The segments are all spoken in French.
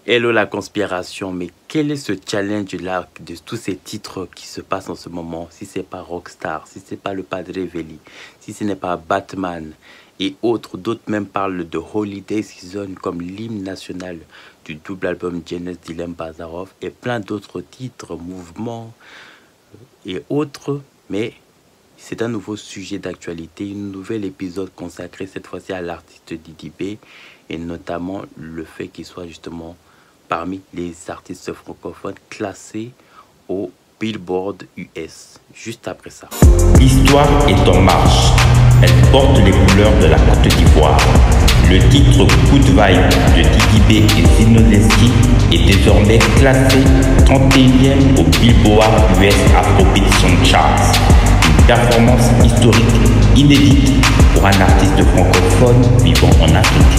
Hello la conspiration, mais quel est ce challenge-là de tous ces titres qui se passent en ce moment? Si c'est pas Rockstar, si c'est pas le Padre Veli, si ce n'est pas Batman et autres, d'autres même parlent de Holiday Season comme l'hymne national du double album Genius d'Ilem Bazarov et plein d'autres titres, mouvements et autres, mais c'est un nouveau sujet d'actualité, un nouvel épisode consacré cette fois-ci à l'artiste Didi B et notamment le fait qu'il soit justement parmi les artistes francophones classés au Billboard US. Juste après ça. L'histoire est en marche. Elle porte les couleurs de la Côte d'Ivoire. Le titre Good Vibe de Didi B et Zinoleski est désormais classé 31e au Billboard US Afrobeat Song Charts. Une performance historique inédite pour un artiste francophone vivant en Afrique.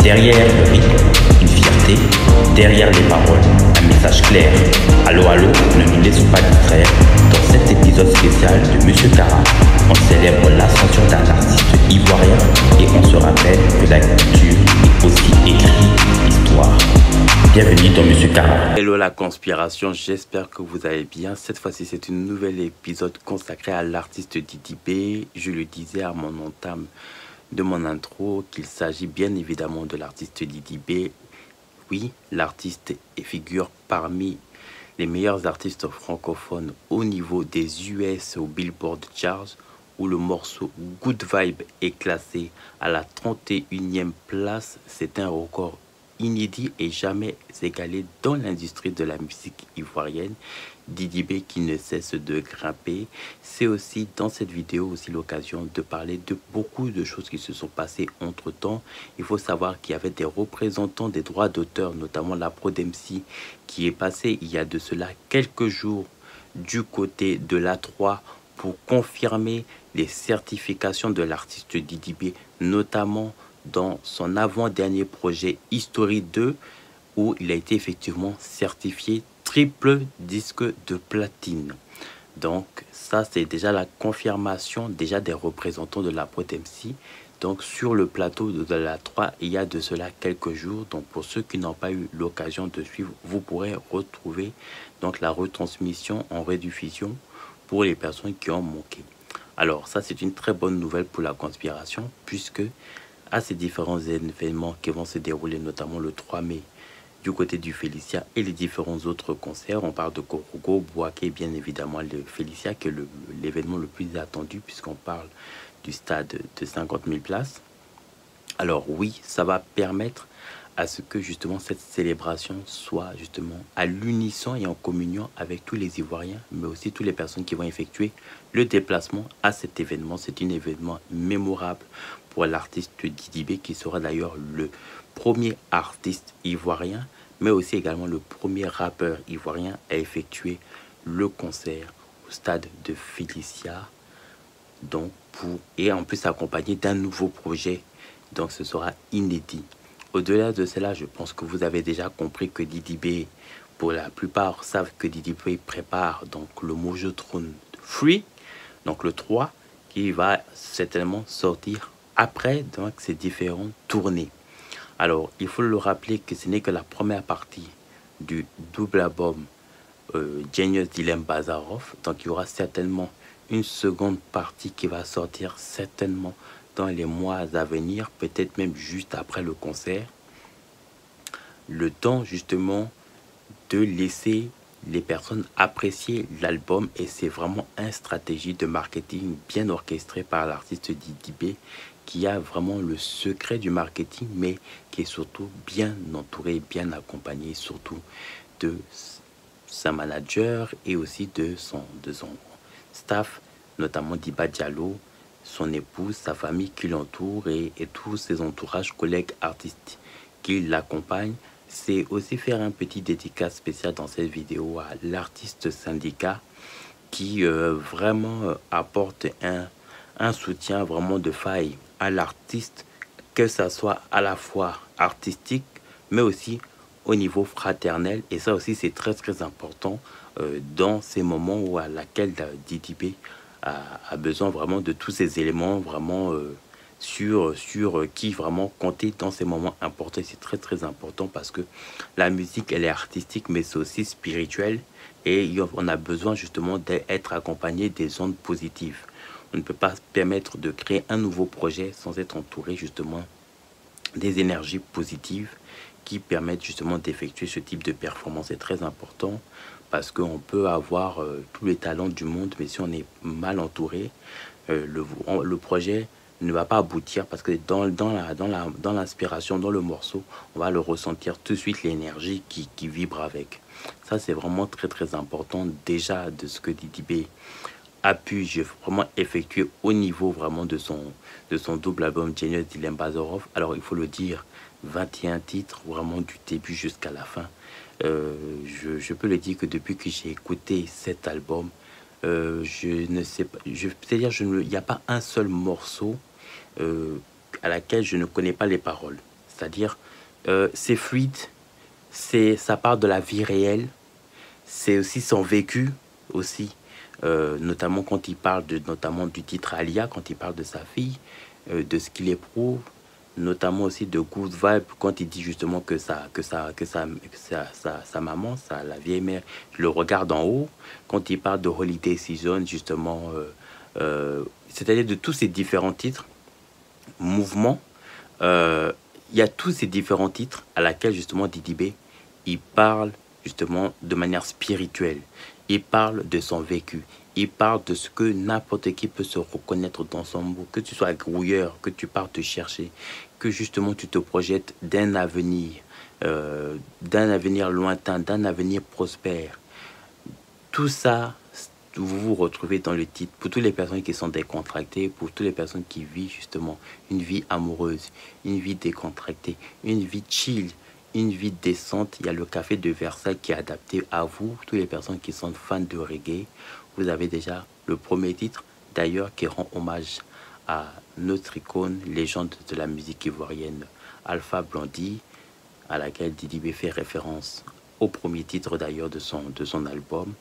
Derrière le rythme, une fierté, derrière les paroles, un message clair. Allô, allô, ne nous laissons pas distraire. Dans cet épisode spécial de Monsieur Kara, on célèbre l'ascension d'un artiste ivoirien et on se rappelle que la culture est aussi écrite histoire. Bienvenue dans Monsieur Kara. Hello la conspiration, j'espère que vous allez bien. Cette fois-ci, c'est un nouvel épisode consacré à l'artiste Didi B. Je le disais à mon entame de mon intro qu'il s'agit bien évidemment de l'artiste Didi B. Oui, l'artiste figure parmi les meilleurs artistes francophones au niveau des US au Billboard Charts, où le morceau Good Vibe est classé à la 31e place. C'est un record inédit et jamais égalé dans l'industrie de la musique ivoirienne. Didi B qui ne cesse de grimper. C'est aussi dans cette vidéo aussi l'occasion de parler de beaucoup de choses qui se sont passées entre temps. Il faut savoir qu'il y avait des représentants des droits d'auteur, notamment la Prodemcy, qui est passée il y a de cela quelques jours du côté de l'A3 pour confirmer les certifications de l'artiste Didi B, notamment dans son avant-dernier projet History 2, où il a été effectivement certifié triple disque de platine. Donc ça, c'est déjà la confirmation déjà des représentants de la Prodemcy. Donc sur le plateau de la 3, il y a de cela quelques jours. Donc pour ceux qui n'ont pas eu l'occasion de suivre, vous pourrez retrouver donc la retransmission en rediffusion pour les personnes qui ont manqué. Alors ça, c'est une très bonne nouvelle pour la conspiration, puisque à ces différents événements qui vont se dérouler, notamment le 3 mai du côté du Félicia et les différents autres concerts, on parle de Korogo, Bouaké, bien évidemment le Félicia qui est l'événement le plus attendu puisqu'on parle du stade de 50 000 places. Alors oui, ça va permettre à ce que justement cette célébration soit justement à l'unisson et en communion avec tous les Ivoiriens, mais aussi toutes les personnes qui vont effectuer le déplacement à cet événement. C'est un événement mémorable pour l'artiste Didi B, qui sera d'ailleurs le premier artiste ivoirien, mais aussi également le premier rappeur ivoirien à effectuer le concert au stade de Félicia. Donc et en plus accompagné d'un nouveau projet, donc ce sera inédit. Au-delà de cela, je pense que vous avez déjà compris que Didi B, pour la plupart, savent que Didi B prépare donc le Mojo Throne Free, donc le 3, qui va certainement sortir après donc ces différentes tournées. Alors, il faut le rappeler que ce n'est que la première partie du double album Genius d'Ilem Bazarov. Donc, il y aura certainement une seconde partie qui va sortir certainement dans les mois à venir, peut-être même juste après le concert. Le temps justement de laisser les personnes apprécier l'album, et c'est vraiment une stratégie de marketing bien orchestrée par l'artiste Didi B, qui a vraiment le secret du marketing, mais qui est surtout bien entouré, bien accompagné, surtout de sa manager et aussi de son staff, notamment Diba Diallo, son épouse, sa famille qui l'entoure et tous ses entourages, collègues artistes qui l'accompagnent. C'est aussi faire un petit dédicace spécial dans cette vidéo à l'artiste syndicat qui vraiment apporte un soutien vraiment de faille à l'artiste, que ça soit à la fois artistique mais aussi au niveau fraternel, et ça aussi c'est très important dans ces moments où à laquelle Didi B a besoin vraiment de tous ces éléments vraiment sur qui vraiment compter dans ces moments importants. C'est très très important parce que la musique, elle est artistique, mais c'est aussi spirituel. Et on a besoin justement d'être accompagné des ondes positives. On ne peut pas se permettre de créer un nouveau projet sans être entouré justement des énergies positives qui permettent justement d'effectuer ce type de performance. C'est très important parce qu'on peut avoir tous les talents du monde, mais si on est mal entouré, le projet ne va pas aboutir parce que dans l'inspiration, dans le morceau, on va le ressentir tout de suite, l'énergie qui vibre avec. Ça, c'est vraiment très très important déjà de ce que Didi B a pu vraiment effectuer au niveau vraiment de son double album Genius d'Ilim Bazarov. Alors il faut le dire, 21 titres vraiment du début jusqu'à la fin. Je peux le dire que depuis que j'ai écouté cet album, je ne sais pas, c'est-à-dire il n'y a pas un seul morceau à laquelle je ne connais pas les paroles. C'est-à-dire c'est fluide, ça part de la vie réelle, c'est aussi son vécu aussi. Notamment quand il parle notamment du titre Alia, quand il parle de sa fille, de ce qu'il éprouve, notamment aussi de Good Vibe quand il dit justement que sa maman, la vieille mère, le regarde en haut, quand il parle de Holiday Season justement, c'est-à-dire de tous ces différents titres, mouvements, il y a tous ces différents titres à laquelle justement Didi B, il parle justement de manière spirituelle. Il parle de son vécu. Il parle de ce que n'importe qui peut se reconnaître dans son mot. Que tu sois grouilleur, que tu partes te chercher, que justement tu te projettes d'un avenir lointain, d'un avenir prospère. Tout ça, vous vous retrouvez dans le titre. Pour toutes les personnes qui sont décontractées, pour toutes les personnes qui vivent justement une vie amoureuse, une vie décontractée, une vie chill, une vie décente, il y a le café de Versailles qui est adapté à vous, toutes les personnes qui sont fans de reggae. Vous avez déjà le premier titre, d'ailleurs, qui rend hommage à notre icône, légende de la musique ivoirienne, Alpha Blondy, à laquelle Didi B fait référence au premier titre d'ailleurs de son album,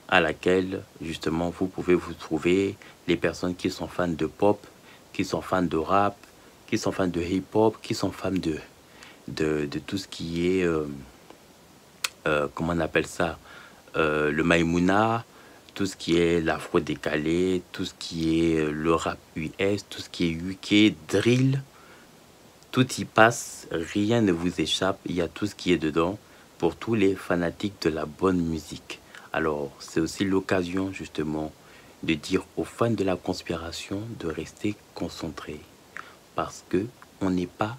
à laquelle justement vous pouvez vous trouver les personnes qui sont fans de pop, qui sont fans de rap, qui sont fans de hip-hop, qui sont fans de tout ce qui est, comment on appelle ça, le Maïmouna, tout ce qui est l'afro décalé, tout ce qui est le rap US, tout ce qui est UK, drill, tout y passe, rien ne vous échappe, il y a tout ce qui est dedans pour tous les fanatiques de la bonne musique. Alors, c'est aussi l'occasion justement de dire aux fans de la conspiration de rester concentrés parce que on n'est pas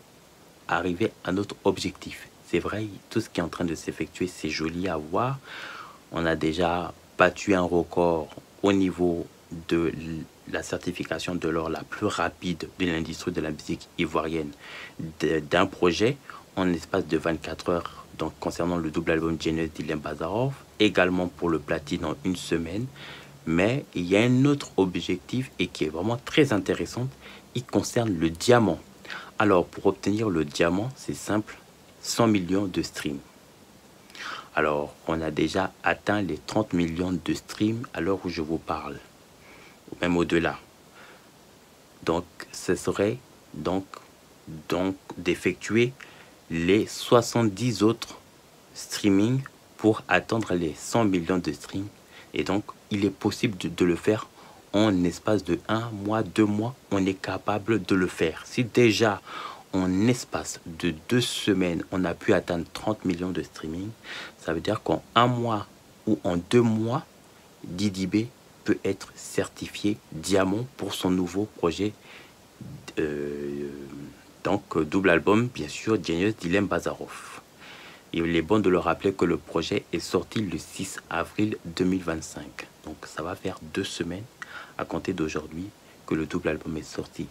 arriver à notre objectif. C'est vrai, tout ce qui est en train de s'effectuer, c'est joli à voir. On a déjà battu un record au niveau de la certification de l'or la plus rapide de l'industrie de la musique ivoirienne d'un projet en l'espace de 24 heures. Donc concernant le double album Genius d'Ilim Bazarov, également pour le platine en une semaine. Mais il y a un autre objectif et qui est vraiment très intéressant. Il concerne le diamant. Alors, pour obtenir le diamant, c'est simple, 100 millions de streams. Alors, on a déjà atteint les 30 millions de streams à l'heure où je vous parle, ou même au-delà. Donc, ce serait donc d'effectuer les 70 autres streamings pour atteindre les 100 millions de streams. Et donc, il est possible de le faire en espace de 1 mois, 2 mois, on est capable de le faire. Si déjà en espace de 2 semaines, on a pu atteindre 30 millions de streaming, ça veut dire qu'en 1 mois ou en 2 mois, Didi B peut être certifié diamant pour son nouveau projet. Donc, double album, bien sûr, Genius d'Ilim Bazarov. Il est bon de le rappeler que le projet est sorti le 6 avril 2025. Donc, ça va faire 2 semaines à compter d'aujourd'hui que le double album est sorti.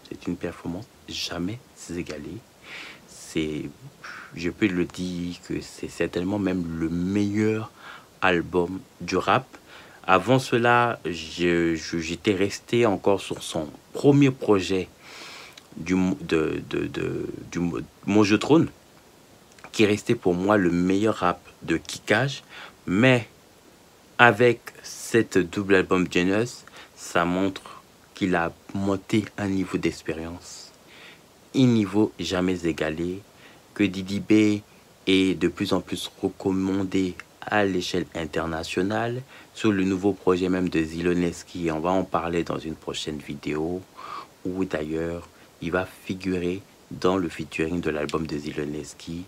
C'est une performance jamais égalée. Je peux le dire que c'est certainement même le meilleur album du rap. Avant cela, j'étais resté encore sur son premier projet Mon Jeu Trône, qui est resté pour moi le meilleur rap de kickage. Mais avec cette double album Genius, ça montre qu'il a monté un niveau d'expérience, un niveau jamais égalé, que Didi B est de plus en plus recommandé à l'échelle internationale sur le nouveau projet même de Zelensky. On va en parler dans une prochaine vidéo, où d'ailleurs il va figurer dans le featuring de l'album de Zelensky.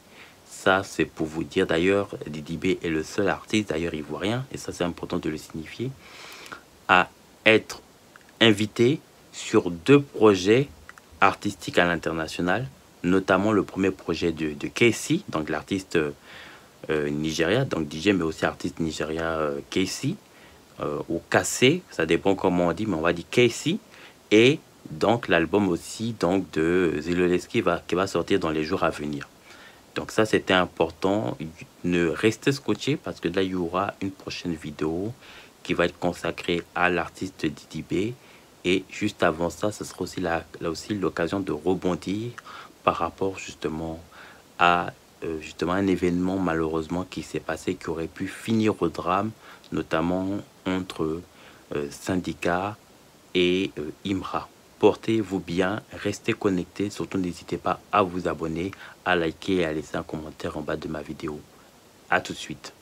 Ça, c'est pour vous dire. D'ailleurs, Didi B est le seul artiste, d'ailleurs ivoirien, et ça c'est important de le signifier, à être invité sur 2 projets artistiques à l'international, notamment le premier projet de Casey, donc l'artiste Nigeria, donc DJ mais aussi artiste Nigeria Casey, ou Kassé, ça dépend comment on dit, mais on va dire Casey, et donc l'album aussi donc de Zelensky qui va sortir dans les jours à venir. Donc ça c'était important, ne restez scotché parce que là il y aura une prochaine vidéo qui va être consacrée à l'artiste Didi B, et juste avant ça ce sera aussi là aussi l'occasion de rebondir par rapport justement à un événement malheureusement qui s'est passé, qui aurait pu finir au drame, notamment entre syndicats et IMRA. Portez-vous bien, restez connectés, surtout n'hésitez pas à vous abonner, à liker et à laisser un commentaire en bas de ma vidéo. À tout de suite.